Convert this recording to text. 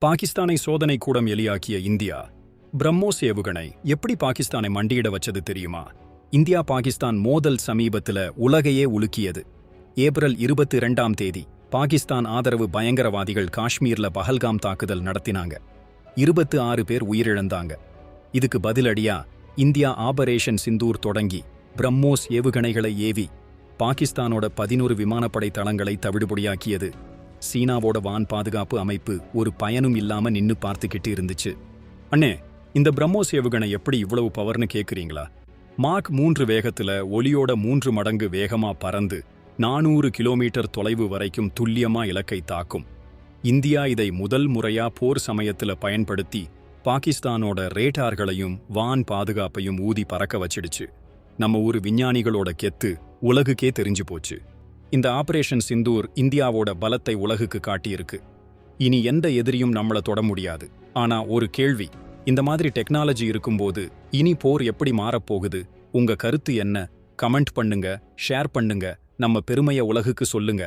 பாகிஸ்தானை சோதனை கூடம் எலியாக்கிய இந்தியா. பிரம்மோஸ் ஏவுகணை எப்படி பாகிஸ்தானை மண்டியிட வச்சது தெரியுமா? இந்தியா பாகிஸ்தான் மோதல் சமீபத்துல உலகையே உலுக்கியது. ஏப்ரல் 22ஆம் தேதி பாகிஸ்தான் ஆதரவு பயங்கரவாதிகள் காஷ்மீர்ல பஹல்காம் தாக்குதல் நடத்தினாங்க. 26 பேர் உயிரிழந்தாங்க. இதுக்கு பதிலடியா இந்தியா ஆபரேஷன் சிந்தூர் தொடங்கி பிரம்மோஸ் ஏவுகணைகளை ஏவி பாகிஸ்தானோட 11 விமானப்படை தளங்களை தவிடுபொடியாக்கியது. சீனாவோட வான் பாதுகாப்பு அமைப்பு ஒரு பயனும் இல்லாம நின்னு பார்த்துக்கிட்டு இருந்துச்சு. அண்ணே, இந்த பிரம்மோஸ் ஏவுகணை எப்படி இவ்வளவு பவர்னு கேக்குறீங்களா? மாக் 3 வேகத்துல ஒலியோட 3 மடங்கு வேகமா பறந்து 400 கிலோமீட்டர் தொலைவு வரைக்கும் துல்லியமா இலக்கை தாக்கும். இந்தியா இதை முதல் முறையா போர் சமயத்துல பயன்படுத்தி பாகிஸ்தானோட ரேடார்களையும் வான் பாதுகாப்பையும் ஊதி பறக்க வச்சிடுச்சு. நம்ம ஊர் விஞ்ஞானிகளோட கெத்து உலகுக்கே தெரிஞ்சு போச்சு. இந்த ஆபரேஷன் சிந்தூர் இந்தியாவோட பலத்தை உலகுக்கு காட்டியிருக்கு. இனி எந்த எதிரியும் நம்மள தொட முடியாது. ஆனா ஒரு கேள்வி, இந்த மாதிரி டெக்னாலஜி இருக்கும்போது இனி போர் எப்படி மாறப்போகுது? உங்க கருத்து என்ன? கமெண்ட் பண்ணுங்க, ஷேர் பண்ணுங்க, நம்ம பெருமையை உலகுக்கு சொல்லுங்க.